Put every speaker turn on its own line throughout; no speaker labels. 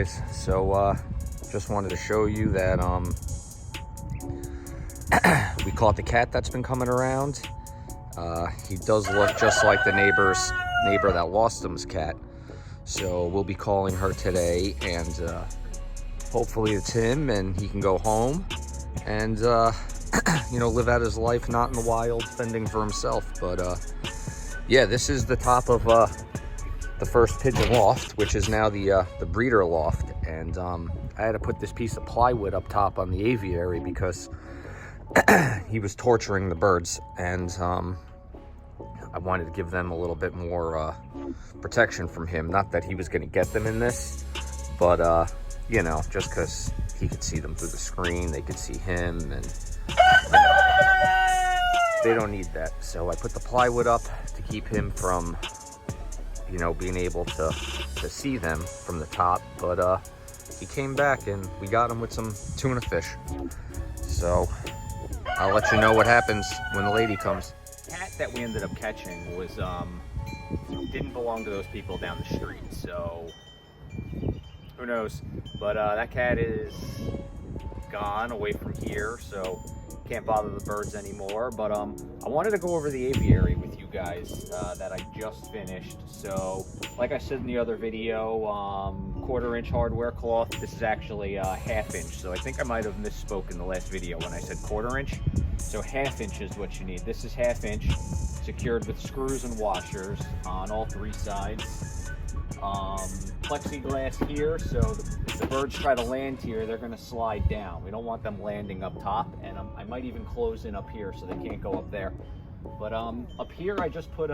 guys. So just wanted to show you that we caught the cat that's been coming around. He does look just like the neighbor that lost him's cat. So we'll be calling her today, and hopefully it's him and he can go home and you know, live out his life not in the wild, fending for himself. But yeah, this is the top of the first pigeon loft, which is now the breeder loft. And I had to put this piece of plywood up top on the aviary because he was torturing the birds, and I wanted to give them a little bit more protection from him. Not that he was going to get them in this, but you know, just because he could see them through the screen, they could see him, and you know, they don't need that. So I put the plywood up to keep him from, you know, being able to see them from the top. But he came back and we got him with some tuna fish. So I'll let you know what happens when the lady comes.
The cat that we ended up catching was didn't belong to those people down the street, so who knows. But that cat is gone away from here, so can't bother the birds anymore. But I wanted to go over the aviary with you guys that I just finished. So like I said in the other video, 1/4 inch hardware cloth. This is actually 1/2 inch, so I think I might have misspoke in the last video when I said 1/4 inch. So 1/2 inch is what you need. This is 1/2 inch, secured with screws and washers on all 3 sides. Plexiglass here, so if the birds try to land here, they're going to slide down. We don't want them landing up top, and I might even close in up here so they can't go up there. But up here I just put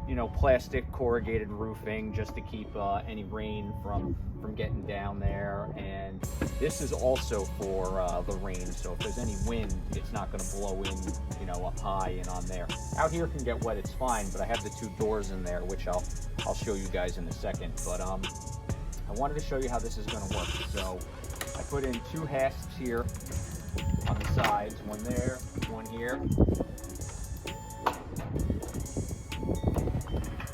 you know, plastic corrugated roofing just to keep any rain from getting down there. And this is also for the rain, so if there's any wind, it's not going to blow in, you know, up high and on there. Out here can get wet, it's fine, but I have the 2 doors in there, which I'll show you guys in a second. But I wanted to show you how this is going to work. So I put in 2 hasps here on the sides, one there, one here.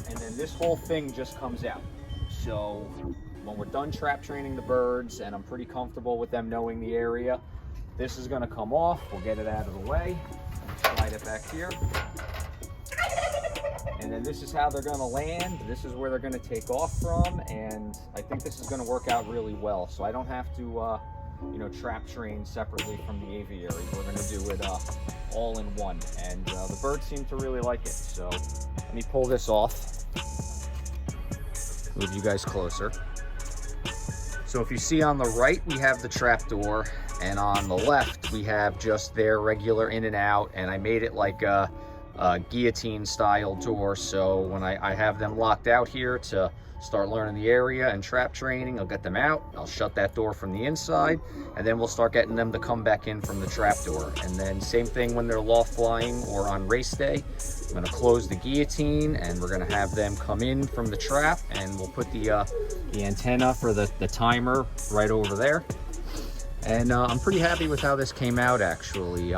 And then this whole thing just comes out. So when we're done trap training the birds and I'm pretty comfortable with them knowing the area, this is going to come off. We'll get it out of the way, slide it back here. And then this is how they're going to land. This is where they're going to take off from, and I think this is going to work out really well. So I don't have to you know, trap train separately from the aviary. We're going to do it all in one, and the birds seem to really like it. So let me pull this off, move you guys closer. So if you see on the right, we have the trap door, and on the left we have just their regular in and out, and I made it like a guillotine style door. So when I have them locked out here to start learning the area and trap training, I'll get them out, I'll shut that door from the inside, and then we'll start getting them to come back in from the trap door. And then same thing when they're loft flying or on race day. I'm going to close the guillotine, and we're going to have them come in from the trap, and we'll put the antenna for the timer right over there. And I'm pretty happy with how this came out, actually.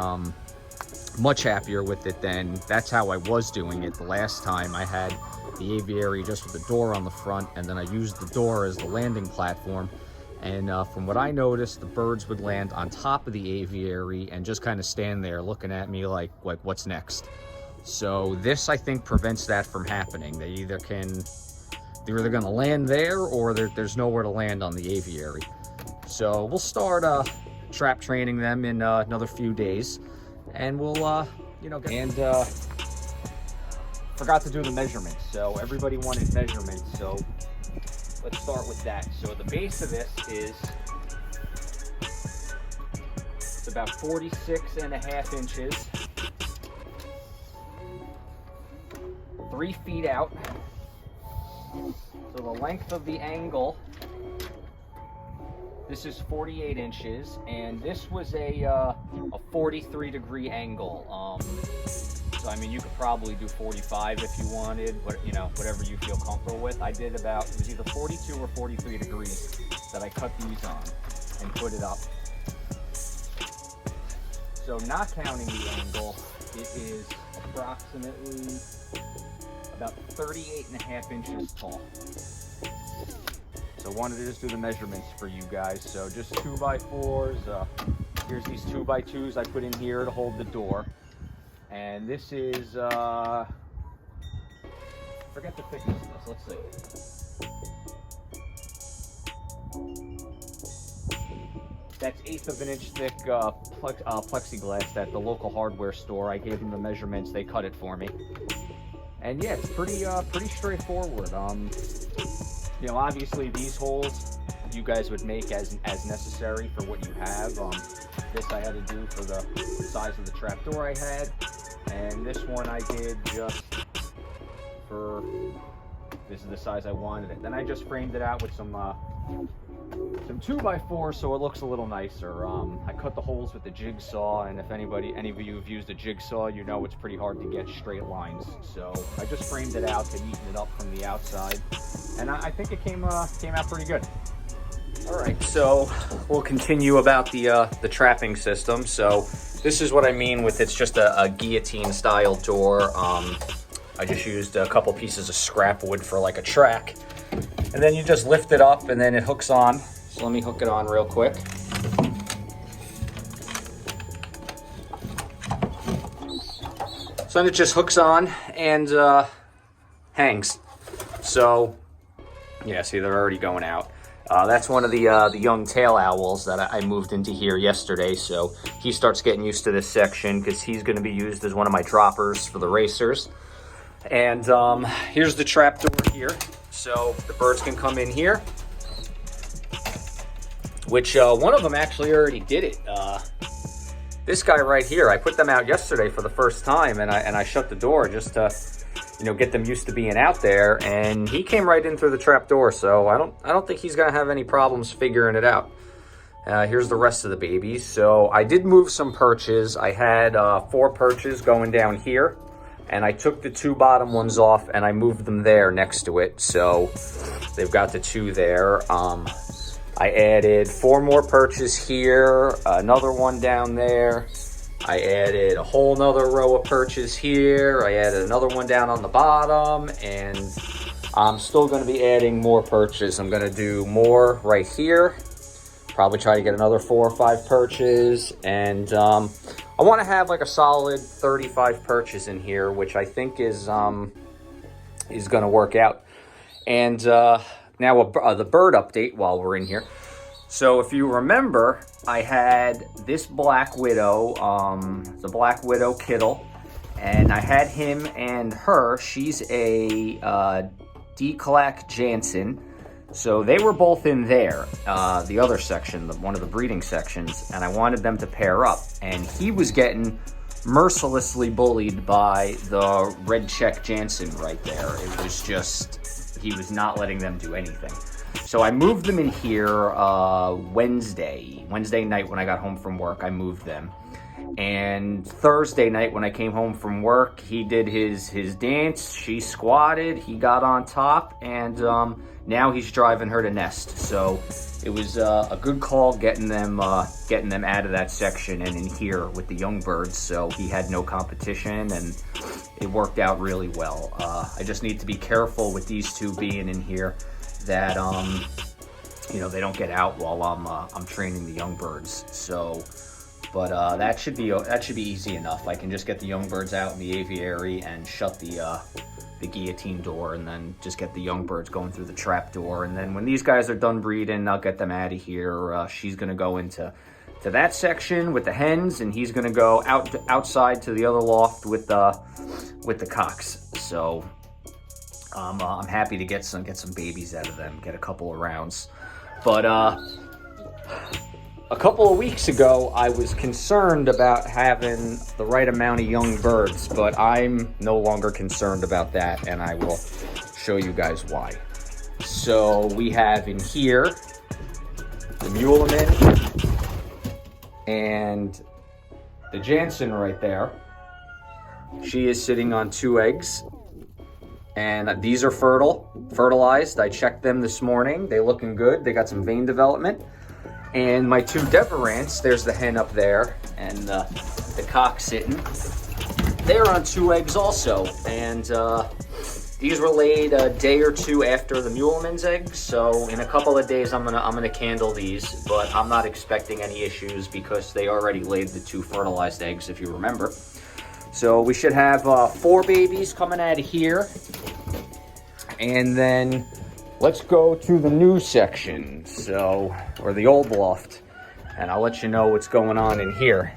Much happier with it than that's how I was doing it the last time. I had the aviary just with the door on the front, and then I used the door as the landing platform. And from what I noticed, the birds would land on top of the aviary and just kind of stand there looking at me like what's next. So this, I think, prevents that from happening. They're either going to land there, or there's nowhere to land on the aviary. So we'll start trap training them in another few days, and we'll you know, forgot to do the measurements. So everybody wanted measurements, so let's start with that. So the base of this is, it's about 46.5 inches, 3 feet out. So the length of the angle, this is 48 inches, and this was a 43-degree angle. So I mean, you could probably do 45 if you wanted, but you know, whatever you feel comfortable with. I did about, it was either 42 or 43 degrees that I cut these on and put it up. So not counting the angle, it is approximately about 38.5 inches tall. So So wanted to just do the measurements for you guys. So just 2x4s. Here's these 2x2s I put in here to hold the door. And this is, forget the thickness of this, let's see. That's 1/8 of an inch thick plexiglass at the local hardware store. I gave them the measurements, they cut it for me. And yeah, it's pretty straightforward. You know, obviously these holes you guys would make as necessary for what you have. This I had to do for the size of the trapdoor I had, and this one I did just for, this is the size I wanted it. Then I just framed it out with some 2x4 so it looks a little nicer. I cut the holes with the jigsaw, and if any of you have used a jigsaw, you know it's pretty hard to get straight lines. So I just framed it out to neaten it up from the outside, and I think it came out pretty good. All right, so we'll continue about the trapping system. So this is what I mean with, it's just a guillotine style door. I just used a couple pieces of scrap wood for like a track. And then you just lift it up and then it hooks on. So let me hook it on real quick. So then it just hooks on and hangs. So yeah, see, they're already going out. That's one of the young tail owls that I moved into here yesterday. So he starts getting used to this section because he's going to be used as one of my droppers for the racers. And here's the trap door here. So the birds can come in here, which one of them actually already did it. This guy right here, I put them out yesterday for the first time, and I shut the door just to, you know, get them used to being out there, and he came right in through the trap door. So I don't think he's gonna have any problems figuring it out. Here's the rest of the babies. So I did move some perches. I had 4 perches going down here, and I took the 2 bottom ones off and I moved them there next to it. So they've got the 2 there. I added 4 more perches here, another one down there. I added a whole nother row of perches here. I added another one down on the bottom, and I'm still gonna be adding more perches. I'm gonna do more right here. Probably try to get another 4 or 5 perches, and I want to have like a solid 35 perches in here, which I think is going to work out. And now the bird update while we're in here. So if you remember, I had this black widow, the black widow Kittle, and I had him and her. She's a Declac Jansen. So they were both in there, the other section, one of the breeding sections, and I wanted them to pair up. And he was getting mercilessly bullied by the red check Jansen right there. It was just, he was not letting them do anything. So I moved them in here Wednesday night when I got home from work. I moved them. And Thursday night when I came home from work, he did his dance. She squatted, he got on top, and now he's driving her to nest. So it was a good call getting them out of that section and in here with the young birds. So he had no competition, and it worked out really well. I just need to be careful with these 2 being in here that you know, they don't get out while I'm training the young birds. So, but that should be easy enough. I can just get the young birds out in the aviary and shut the guillotine door, and then just get the young birds going through the trap door. And then when these guys are done breeding, I'll get them out of here. She's gonna go into that section with the hens, and he's gonna go outside to the other loft with the cocks. So I'm happy to get some babies out of them, get a couple of rounds. But a couple of weeks ago, I was concerned about having the right amount of young birds, but I'm no longer concerned about that, and I will show you guys why. So we have in here the Muleman and the Jansen right there. She is sitting on 2 eggs, and these are fertilized. I checked them this morning. They looking good. They got some vein development. And my 2 Deverants, there's the hen up there and the cock sitting. They're on 2 eggs also. And These were laid a day or two after the Muleman's eggs, so in a couple of days I'm gonna candle these, but I'm not expecting any issues because they already laid the 2 fertilized eggs, if you remember. So we should have 4 babies coming out of here, and then let's go to the new section, or the old loft, and I'll let you know what's going on in here.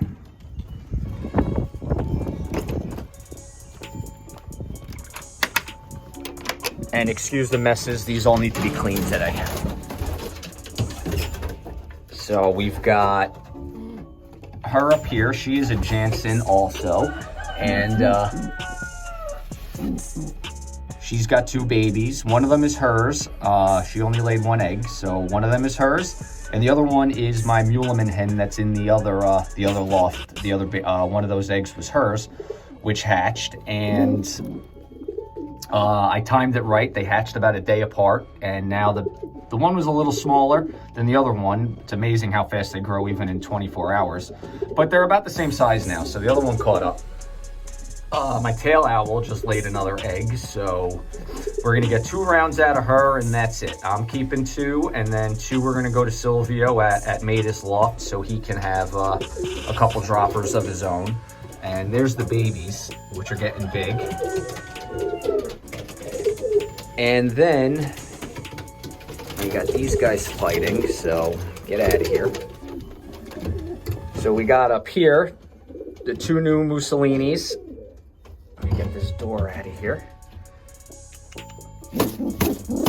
And excuse the messes, these all need to be cleaned today. So we've got her up here. She is a Jansen also. And she's got 2 babies. One of them is hers. She only laid 1 egg, so one of them is hers. And the other one is my Muleman hen that's in the other loft. The other one of those eggs was hers, which hatched. And I timed it right. They hatched about a day apart, and now the one was a little smaller than the other one. It's amazing how fast they grow even in 24 hours. But they're about the same size now, so the other one caught up. My tail owl just laid another egg, so we're gonna get 2 rounds out of her, and that's it. I'm keeping 2, and then 2 we're gonna go to Silvio at Matus Loft so he can have a couple droppers of his own. And there's the babies, which are getting big. And then we got these guys fighting, so get out of here. So we got up here the 2 new Mussolinis. Let me get this door out of here.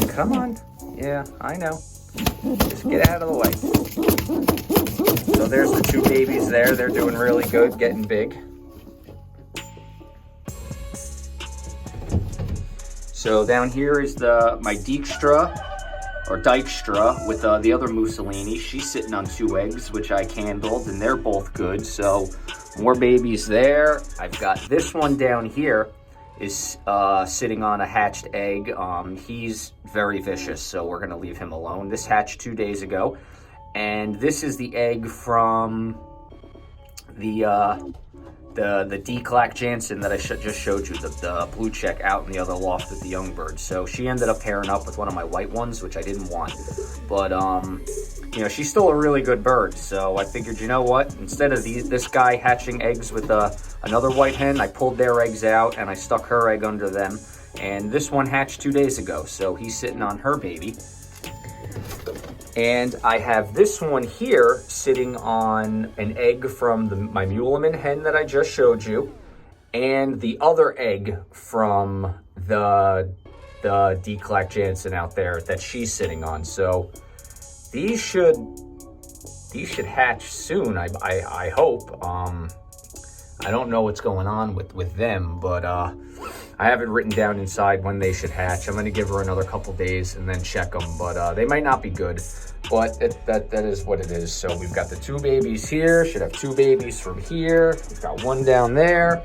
Come on. Yeah, I know. Just get out of the way. So there's the 2 babies there. They're doing really good, getting big. So down here is my Dijkstra with the other Mussolini. She's sitting on 2 eggs, which I candled, and they're both good. So more babies there. I've got this one down here is sitting on a hatched egg. He's very vicious, so we're gonna leave him alone. This hatched 2 days ago, and this is the egg from the D-Clack Jansen that I just showed you, the blue check out in the other loft with the young birds. So she ended up pairing up with one of my white ones, which I didn't want. But, you know, she's still a really good bird. So I figured, you know what? Instead of this guy hatching eggs with another white hen, I pulled their eggs out and I stuck her egg under them. And this one hatched 2 days ago, so he's sitting on her baby. And I have this one here sitting on an egg from my Muleman hen that I just showed you, and the other egg from the D-Clack Jansen out there that she's sitting on. So these should hatch soon. I hope. I don't know what's going on with them, but I have it written down inside when they should hatch. I'm going to give her another couple days and then check them, but they might not be good. But that is what it is. So we've got the 2 babies here. Should have 2 babies from here. We've got 1 down there,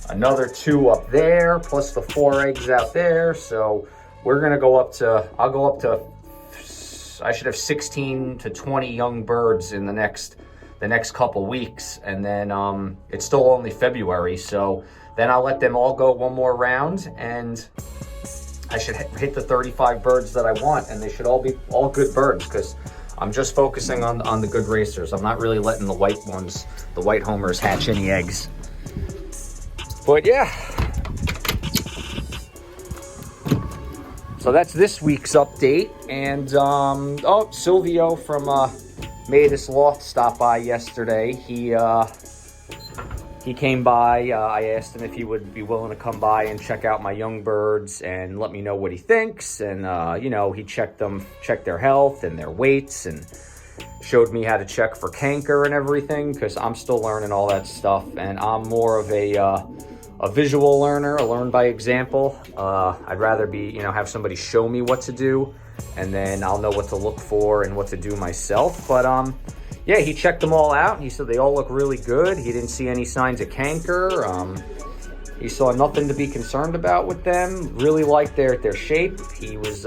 another 2 up there, plus the 4 eggs out there. So we're going to go up to, I'll go up to, I should have 16 to 20 young birds in the next couple weeks. And then it's still only February, so then I'll let them all go 1 more round, and I should hit the 35 birds that I want, and they should all be all good birds, because I'm just focusing on the good racers. I'm not really letting the white ones, the white homers, hatch any eggs. But yeah. So that's this week's update. And oh, Silvio from Matus Loft stopped by yesterday. He came by. I asked him if he would be willing to come by and check out my young birds and let me know what he thinks. And, you know, he checked their health and their weights, and showed me how to check for canker and everything, because I'm still learning all that stuff. And I'm more of a visual learner, a learn by example. I'd rather have somebody show me what to do, and then I'll know what to look for and what to do myself. But, yeah, he checked them all out. He said they all look really good. He didn't see any signs of canker. He saw nothing to be concerned about with them. Really liked their shape. He was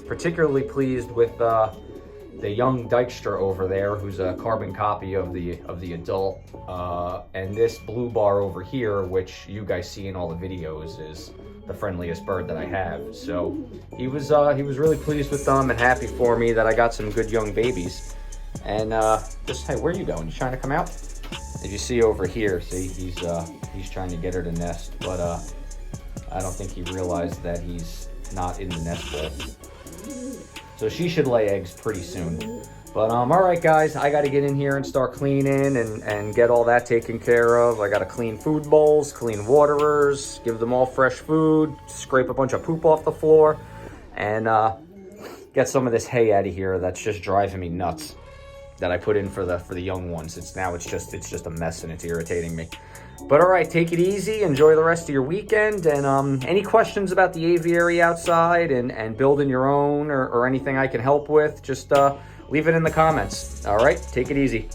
particularly pleased with the young Dijkstra over there, who's a carbon copy of the adult. And this blue bar over here, which you guys see in all the videos, is the friendliest bird that I have. So he was really pleased with them and happy for me that I got some good young babies. And just, hey, where are you going? You trying to come out? As you see over here, see, he's trying to get her to nest, but I don't think he realized that he's not in the nest bowl. So she should lay eggs pretty soon. But all right, guys, I got to get in here and start cleaning and get all that taken care of. I got to clean food bowls, clean waterers, give them all fresh food, scrape a bunch of poop off the floor, and get some of this hay out of here that's just driving me nuts, that I put in for the young ones. It's just a mess and it's irritating me. But all right, take it easy. Enjoy the rest of your weekend. And any questions about the aviary outside and building your own or anything I can help with, just leave it in the comments. All right, take it easy.